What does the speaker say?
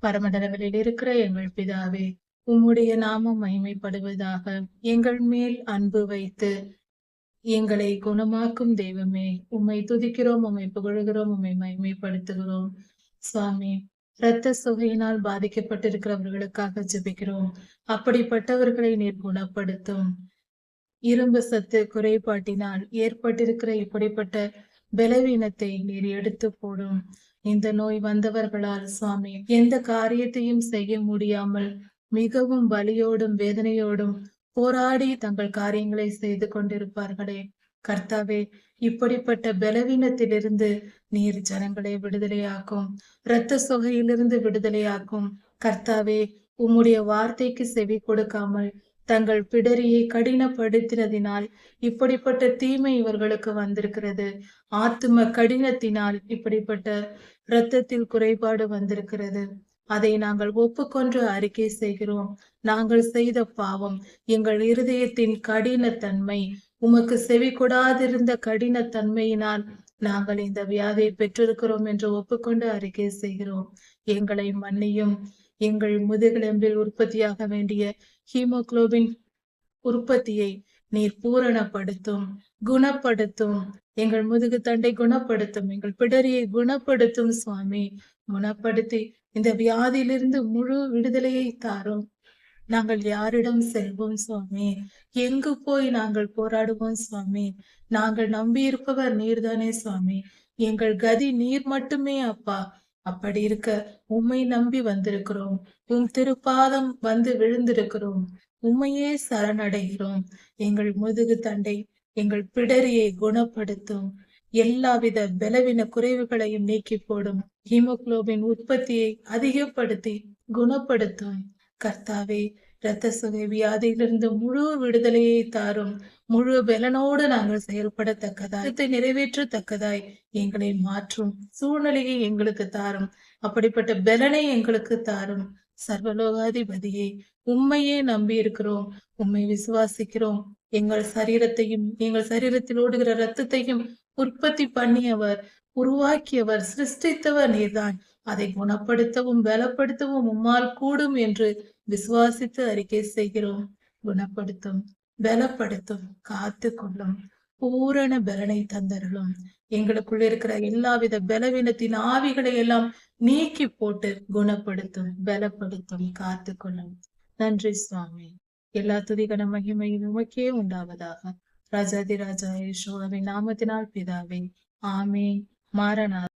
பரமண்டலங்களில் இருக்கிற எங்கள் பிதாவே, உம்முடைய நாமம் மகிமைப்படுவதாக. எங்கள் மேல் அன்பு வைத்து எங்களை குணமாக்கும் தெய்வமே, உம்மை துதிக்கிறோம், உம்மை புகழுகிறோம், உம்மை மகிமைப்படுத்துகிறோம். சுவாமி, இரத்த சொகையினால் பாதிக்கப்பட்டிருக்கிறவர்களுக்காக ஜெபிக்கிறோம். அப்படிப்பட்டவர்களை நீர் குணப்படுத்தும். இரும்பு சத்து குறைபாட்டினால் ஏற்பட்டிருக்கிற இப்படிப்பட்ட பலவீனத்தை நீர் எடுத்து போடும். இந்த நோய் வந்தவர்களால் சுவாமி எந்த காரியத்தையும் செய்ய முடியாமல் மிகவும் வலியோடும் வேதனையோடும் போராடி தங்கள் காரியங்களை செய்து கொண்டிருப்பார்களே கர்த்தாவே, இப்படிப்பட்ட பலவீனத்திலிருந்து நீர் ஜனங்களை விடுதலையாக்கும். இரத்த சொகையிலிருந்து விடுதலையாக்கும். கர்த்தாவே, உம்முடைய வார்த்தைக்கு செவி கொடுக்காமல் தங்கள் பிடரியை கடினப்படுத்தினதினால் இப்படிப்பட்ட தீமை இவர்களுக்கு வந்திருக்கிறது. ஆத்தும கடினத்தினால் இப்படிப்பட்ட இரத்தத்தில் குறைபாடு வந்திருக்கிறது. அதை நாங்கள் ஒப்புக்கொண்டு அறிக்கை செய்கிறோம். நாங்கள் செய்த பாவம், எங்கள் இருதயத்தின் கடினத்தன்மை, உமக்கு செவி கொடாதிருந்த கடினத்தன்மையினால் நாங்கள் இந்த வியாதியை பெற்றிருக்கிறோம் என்று ஒப்புக்கொண்டு அறிக்கை செய்கிறோம். எங்களை மன்னியும். எங்கள் முதுகெலும்பில் உற்பத்தியாக வேண்டிய ஹீமோகுளோபின் உற்பத்தியை நீர் பூரணப்படுத்தும், குணப்படுத்தும். எங்கள் முதுகு தண்டை குணப்படுத்தும், எங்கள் பிடரியை குணப்படுத்தும். சுவாமி, குணப்படுத்தி இந்த வியாதியிலிருந்து முழு விடுதலையை தாரும். நாங்கள் யாரிடம் செல்வோம் சுவாமி? எங்கு போய் நாங்கள் போராடுவோம் சுவாமி? நாங்கள் நம்பியிருப்பவர் நீர்தானே சுவாமி. எங்கள் கதி நீர் மட்டுமே அப்பா. அப்படி இருக்க உம்மை நம்பி வந்திருக்கிறோம். உம் திருப்பாதம் வந்து விழுந்திருக்கிறோம். உம்மையே சரணடைகிறோம். எங்கள் முதுகு தண்டை, எங்கள் பிடரியை குணப்படுத்தும். எல்லாவித பலவீன குறைவுகளையும் நீக்கி போடும். ஹீமோகுளோபின் உற்பத்தியை அதிகப்படுத்தி குணப்படுத்தும். கர்த்தாவே, இரத்த சுகை வியாதியிலிருந்து முழு விடுதலையை தாரும். முழு பலனோடு நாங்கள் செயல்படத்தக்கதாய் நிறைவேற்றத்தக்கதாய் எங்களை மாற்றும் சூழ்நிலையை எங்களுக்கு தாரும். அப்படிப்பட்ட பலனை எங்களுக்கு தாரும். சர்வலோகாதிபதியை, உம்மையே நம்பி இருக்கிறோம். உம்மை விசுவாசிக்கிறோம். எங்கள் சரீரத்தையும் எங்கள் சரீரத்தில் ஓடுகிற இரத்தத்தையும் உற்பத்தி பண்ணியவர், உருவாக்கியவர், சிருஷ்டித்தவர் நீர்தான். அதை குணப்படுத்தவும் பலப்படுத்தவும் உம்மால் கூடும் என்று விசுவாசித்து அறிக்கை செய்கிறோம். குணப்படுத்தும், பலப்படுத்தும், காத்து கொள்ளும், பூரண பலனை தந்தருளும். எங்களுக்குள்ள இருக்கிற எல்லாவித பலவீனத்தின் ஆவிகளை எல்லாம் நீக்கி போட்டு குணப்படுத்தும், பலப்படுத்தும், காத்து கொள்ளும். நன்றி சுவாமி. எல்லா துதிகன மகிமையும் உமக்கே உண்டாவதாக. ராஜாதி ராஜா யேசுவின் நாமத்தினால் பிதாவே, ஆமென். மாரநாதா.